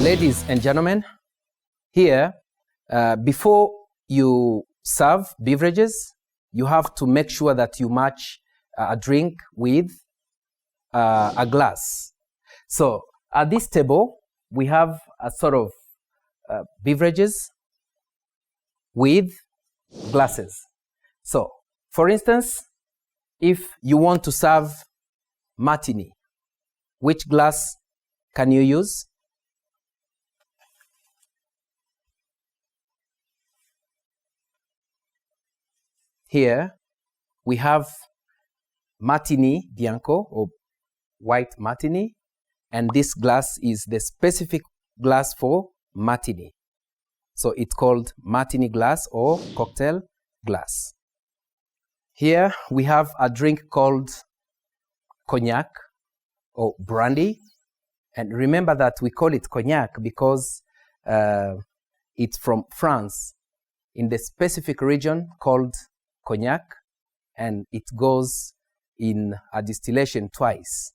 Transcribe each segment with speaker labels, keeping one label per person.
Speaker 1: Ladies and gentlemen, here, before you serve beverages, you have to make sure that you match a drink with a glass. So at this table, we have a sort of beverages with glasses. So, for instance, if you want to serve martini, which glass can you use? Here we have martini bianco or white martini, and this glass is the specific glass for martini. So it's called martini glass or cocktail glass. Here we have a drink called cognac or brandy. And remember that we call it cognac because it's from France in the specific region called Cognac, and it goes in a distillation twice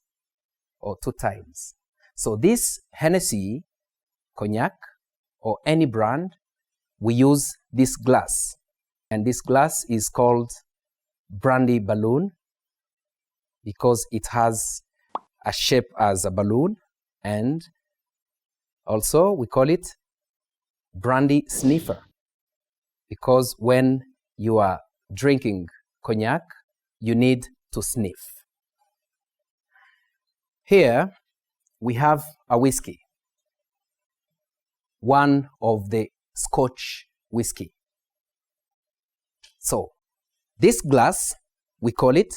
Speaker 1: or 2 times. So this Hennessy cognac or any brand, we use this glass, and this glass is called Brandy Balloon because it has a shape as a balloon, and also we call it brandy sniffer because when you are drinking cognac, you need to sniff. Here we have a whiskey, one of the Scotch whiskey. So this glass, we call it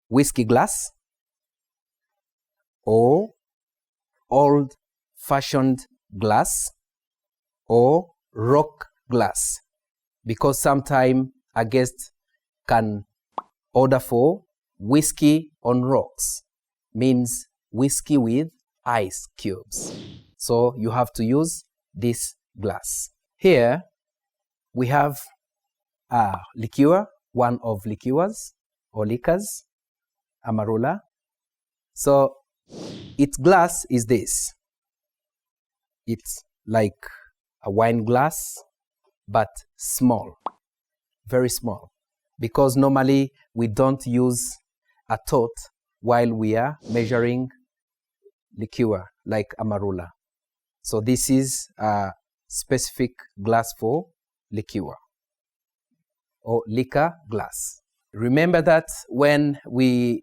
Speaker 1: whiskey glass or old-fashioned glass or rock glass, because sometimes a guest can order for whiskey on rocks, means whiskey with ice cubes. So you have to use this glass. Here we have a liqueur, one of liqueurs or liquors, Amarula. So its glass is this. It's like a wine glass, but small, very small, because normally we don't use a tot while we are measuring liqueur like Amarula. So this is a specific glass for liqueur or liquor glass. Remember that when we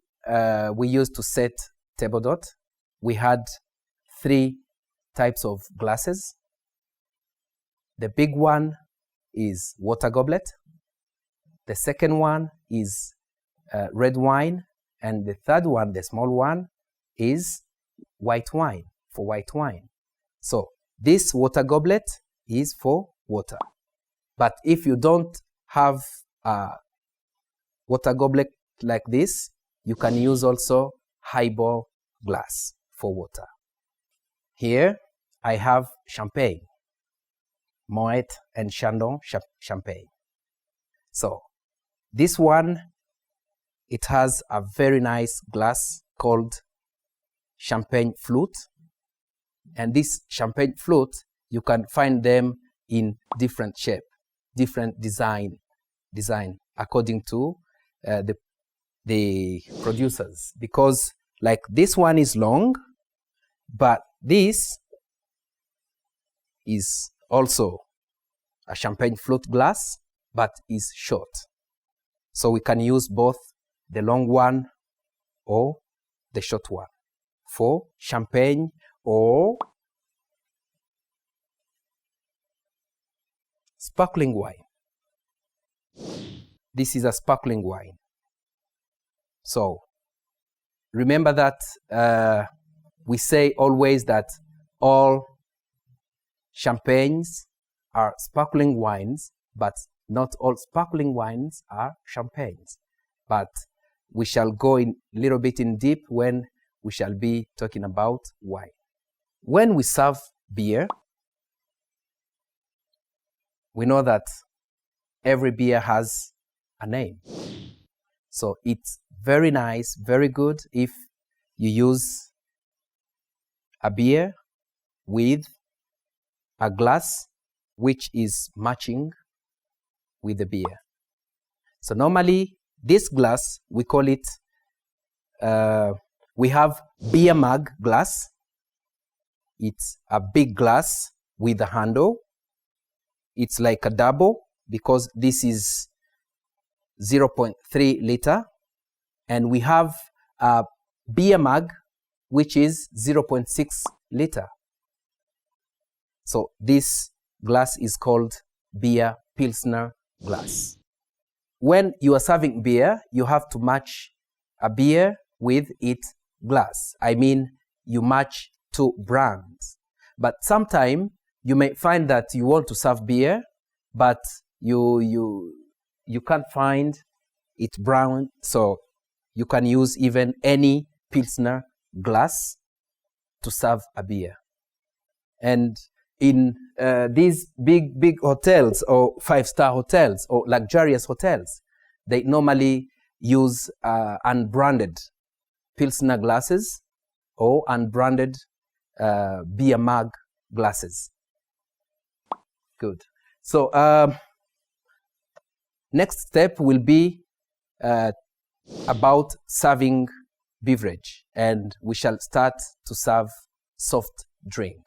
Speaker 1: used to set table d'hôte, we had 3 types of glasses. The big one is water goblet. The second one is red wine. And the third one, the small one, is white wine, for white wine. So this water goblet is for water. But if you don't have a water goblet like this, you can use also highball glass for water. Here I have champagne, Moet and Chandon champagne. So this one, it has a very nice glass called champagne flute. And this champagne flute, you can find them in different shape, different design according to the producers. Because like this one is long, but this is also a champagne flute glass, but is short. So we can use both the long one or the short one for champagne or sparkling wine. This is a sparkling wine. So remember that we say always that all champagnes are sparkling wines, but not all sparkling wines are champagnes. But we shall go in a little bit in deep when we shall be talking about wine. When we serve beer, we know that every beer has a name. So it's very nice, very good if you use a beer with a glass which is matching with the beer. So normally this glass, we call it, we have beer mug glass. It's a big glass with a handle. It's like a double because this is 0.3 liter. And we have a beer mug which is 0.6 liter. So this glass is called beer Pilsner glass. When you are serving beer, you have to match a beer with its glass. I mean, you match two brands. But sometimes you may find that you want to serve beer, but you can't find its brand, so you can use even any Pilsner glass to serve a beer. And in these big hotels or 5-star hotels or luxurious hotels, they normally use unbranded Pilsner glasses or unbranded beer mug glasses. Good. So next step will be about serving beverage, and we shall start to serve soft drink.